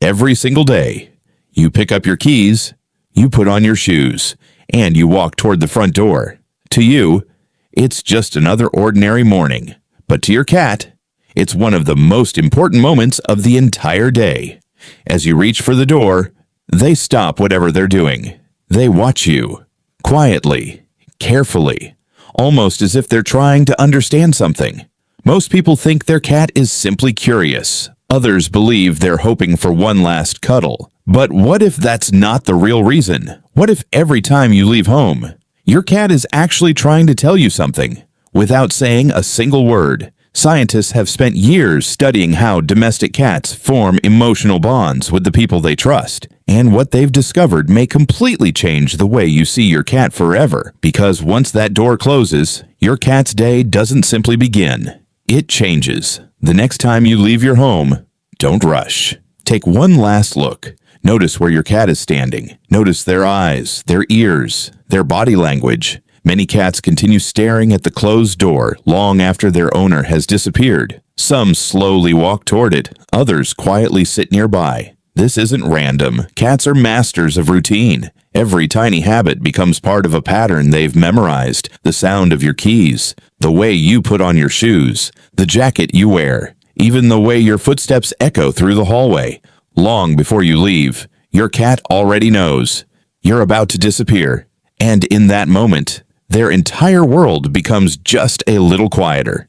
Every single day, you pick up your keys, you put on your shoes, and you walk toward the front door. To you, it's just another ordinary morning. But to your cat, it's one of the most important moments of the entire day. As you reach for the door, they stop whatever they're doing. They watch you, quietly, carefully, almost as if they're trying to understand something. Most people think their cat is simply curious. Others believe they're hoping for one last cuddle. But what if that's not the real reason? What if every time you leave home, your cat is actually trying to tell you something without saying a single word? Scientists have spent years studying how domestic cats form emotional bonds with the people they trust, and what they've discovered may completely change the way you see your cat forever, because once that door closes, your cat's day doesn't simply begin. It changes. The next time you leave your home, don't rush. Take one last look. Notice where your cat is standing. Notice their eyes, their ears, their body language. Many cats continue staring at the closed door long after their owner has disappeared. Some slowly walk toward it. Others quietly sit nearby. This isn't random. Cats are masters of routine. Every tiny habit becomes part of a pattern they've memorized. The sound of your keys, the way you put on your shoes, the jacket you wear, even the way your footsteps echo through the hallway. Long before you leave, your cat already knows you're about to disappear. And in that moment, their entire world becomes just a little quieter.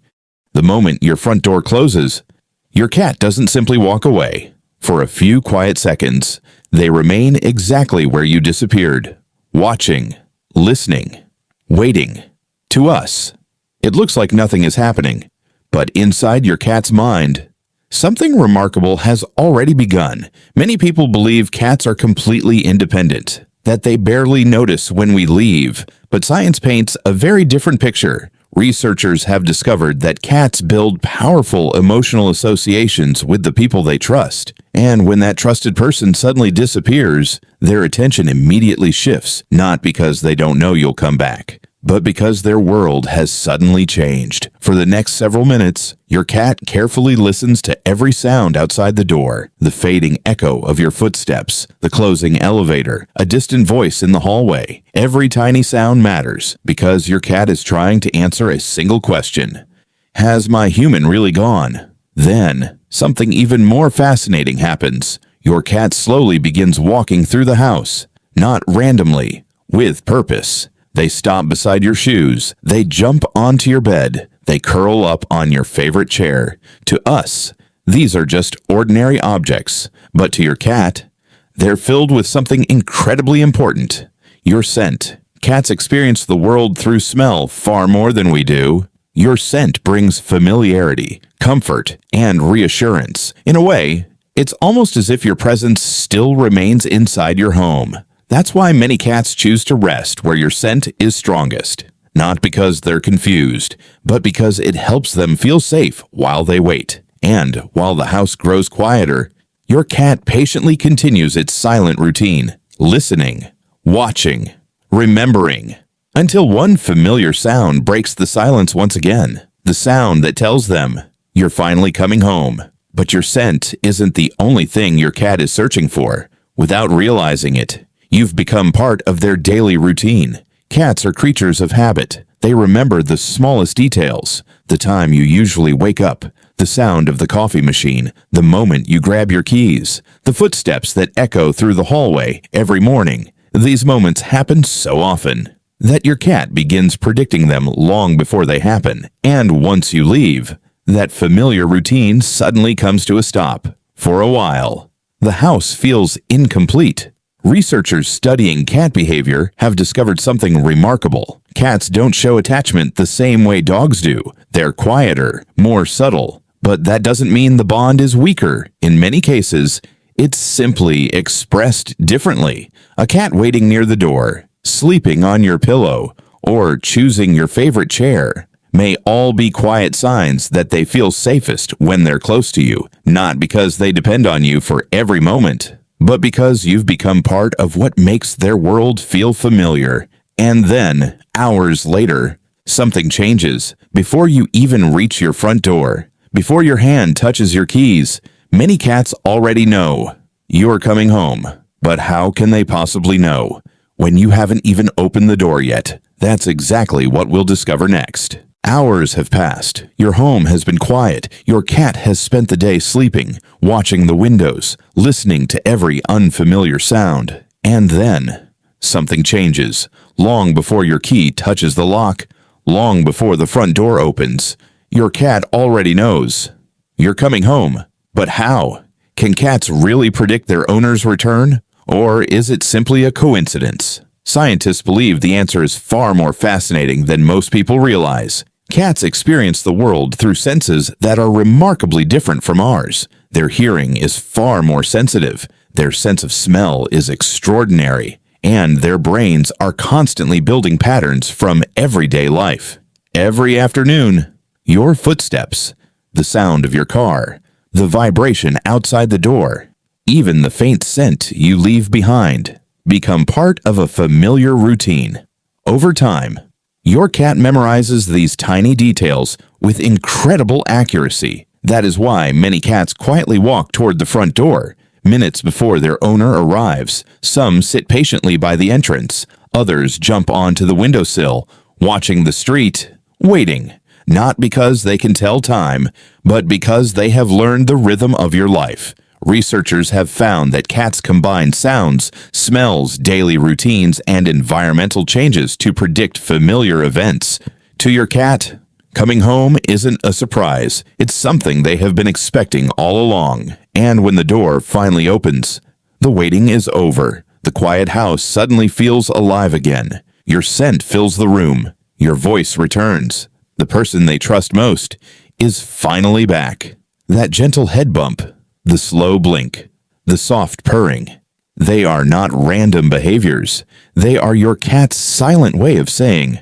The moment your front door closes, your cat doesn't simply walk away. For a few quiet seconds, they remain exactly where you disappeared, watching, listening, waiting. To us, it looks like nothing is happening, but inside your cat's mind, something remarkable has already begun. Many people believe cats are completely independent, that they barely notice when we leave, but science paints a very different picture. Researchers have discovered that cats build powerful emotional associations with the people they trust, and when that trusted person suddenly disappears, their attention immediately shifts, not because they don't know you'll come back, but because their world has suddenly changed. For the next several minutes, your cat carefully listens to every sound outside the door, the fading echo of your footsteps, the closing elevator, a distant voice in the hallway. Every tiny sound matters because your cat is trying to answer a single question. Has my human really gone? Then, something even more fascinating happens. Your cat slowly begins walking through the house, not randomly, with purpose. They stop beside your shoes. They jump onto your bed. They curl up on your favorite chair. To us, these are just ordinary objects, but to your cat, they're filled with something incredibly important. Your scent. Cats experience the world through smell far more than we do. Your scent brings familiarity, comfort, and reassurance. In a way, it's almost as if your presence still remains inside your home. That's why many cats choose to rest where your scent is strongest. Not because they're confused, but because it helps them feel safe while they wait. And while the house grows quieter, your cat patiently continues its silent routine, listening, watching, remembering, until one familiar sound breaks the silence once again. The sound that tells them you're finally coming home. But your scent isn't the only thing your cat is searching for. Without realizing it, you've become part of their daily routine. Cats are creatures of habit. They remember the smallest details, the time you usually wake up, the sound of the coffee machine, the moment you grab your keys, the footsteps that echo through the hallway every morning. These moments happen so often that your cat begins predicting them long before they happen. And once you leave, that familiar routine suddenly comes to a stop. For a while, the house feels incomplete. Researchers studying cat behavior have discovered something remarkable. Cats don't show attachment the same way dogs do. They're quieter, more subtle. But that doesn't mean the bond is weaker. In many cases, it's simply expressed differently. A cat waiting near the door, sleeping on your pillow, or choosing your favorite chair may all be quiet signs that they feel safest when they're close to you, not because they depend on you for every moment, but because you've become part of what makes their world feel familiar. And then, hours later, something changes. Before you even reach your front door, before your hand touches your keys, many cats already know You're coming home, but how can they possibly know when you haven't even opened the door yet? That's exactly what we'll discover next. Hours have passed. Your home has been quiet. Your cat has spent the day sleeping, watching the windows, listening to every unfamiliar sound. And then, something changes. Long before your key touches the lock, long before the front door opens, your cat already knows. You're coming home. But how? Can cats really predict their owner's return? Or is it simply a coincidence? Scientists believe the answer is far more fascinating than most people realize. Cats experience the world through senses that are remarkably different from ours. Their hearing is far more sensitive, their sense of smell is extraordinary, and their brains are constantly building patterns from everyday life. Every afternoon, your footsteps, the sound of your car, the vibration outside the door, even the faint scent you leave behind, become part of a familiar routine. Over time, your cat memorizes these tiny details with incredible accuracy. That is why many cats quietly walk toward the front door, minutes before their owner arrives. Some sit patiently by the entrance. Others jump onto the windowsill, watching the street, waiting, not because they can tell time, but because they have learned the rhythm of your life. Researchers have found that cats combine sounds, smells, daily routines, and environmental changes to predict familiar events. To your cat, coming home isn't a surprise. It's something they have been expecting all along. And when the door finally opens, the waiting is over. The quiet house suddenly feels alive again. Your scent fills the room. Your voice returns. The person they trust most is finally back. That gentle head bump, the slow blink, the soft purring. They are not random behaviors. They are your cat's silent way of saying,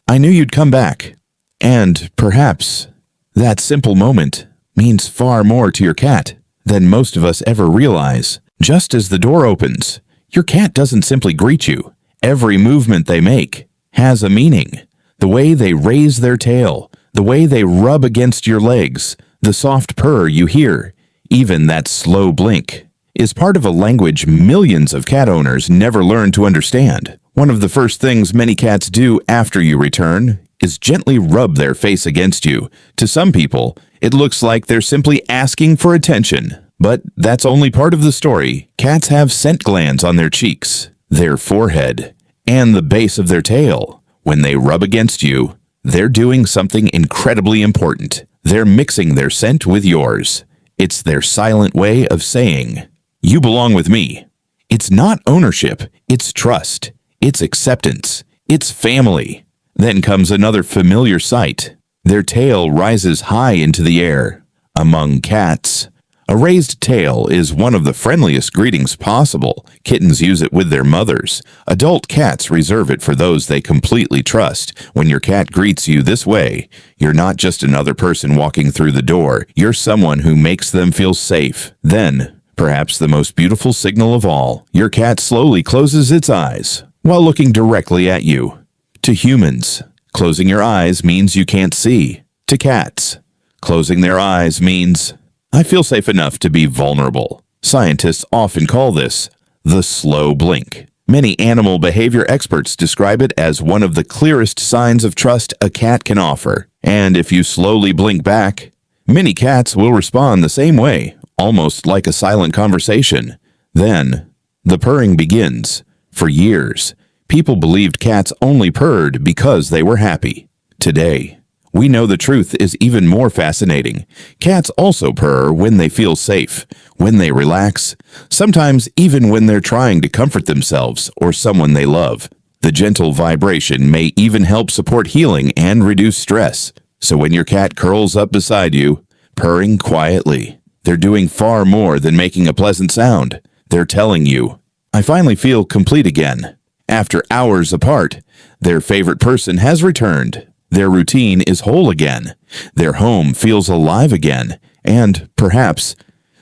"I knew you'd come back." And perhaps that simple moment means far more to your cat than most of us ever realize. Just as the door opens, your cat doesn't simply greet you. Every movement they make has a meaning. The way they raise their tail, the way they rub against your legs, the soft purr you hear, even that slow blink, is part of a language millions of cat owners never learn to understand. One of the first things many cats do after you return is gently rub their face against you. To some people, it looks like they're simply asking for attention. But that's only part of the story. Cats have scent glands on their cheeks, their forehead, and the base of their tail. When they rub against you, they're doing something incredibly important. They're mixing their scent with yours. It's their silent way of saying, "You belong with me." It's not ownership, it's trust, it's acceptance, it's family. Then comes another familiar sight. Their tail rises high into the air. Among cats, a raised tail is one of the friendliest greetings possible. Kittens use it with their mothers. Adult cats reserve it for those they completely trust. When your cat greets you this way, you're not just another person walking through the door. You're someone who makes them feel safe. Then, perhaps the most beautiful signal of all, your cat slowly closes its eyes while looking directly at you. To humans, closing your eyes means you can't see. To cats, closing their eyes means, "I feel safe enough to be vulnerable." Scientists often call this the slow blink. Many animal behavior experts describe it as one of the clearest signs of trust a cat can offer. And if you slowly blink back, many cats will respond the same way, almost like a silent conversation. Then, the purring begins. For years, people believed cats only purred because they were happy. Today, we know the truth is even more fascinating. Cats also purr when they feel safe, when they relax, sometimes even when they're trying to comfort themselves or someone they love. The gentle vibration may even help support healing and reduce stress. So when your cat curls up beside you, purring quietly, they're doing far more than making a pleasant sound. They're telling you, "I finally feel complete again." After hours apart, their favorite person has returned. Their routine is whole again. Their home feels alive again. And, perhaps,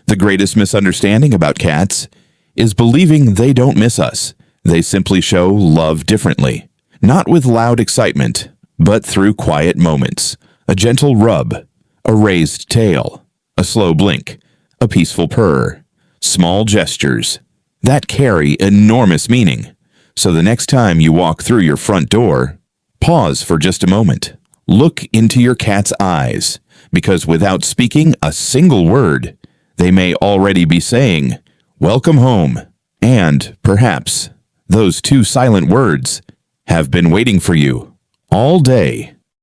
the greatest misunderstanding about cats is believing they don't miss us. They simply show love differently. Not with loud excitement, but through quiet moments. A gentle rub, a raised tail, a slow blink, a peaceful purr. small gestures that carry enormous meaning. So the next time you walk through your front door, pause for just a moment. Look into your cat's eyes, because without speaking a single word, they may already be saying, "Welcome home." And, perhaps, those two silent words have been waiting for you all day.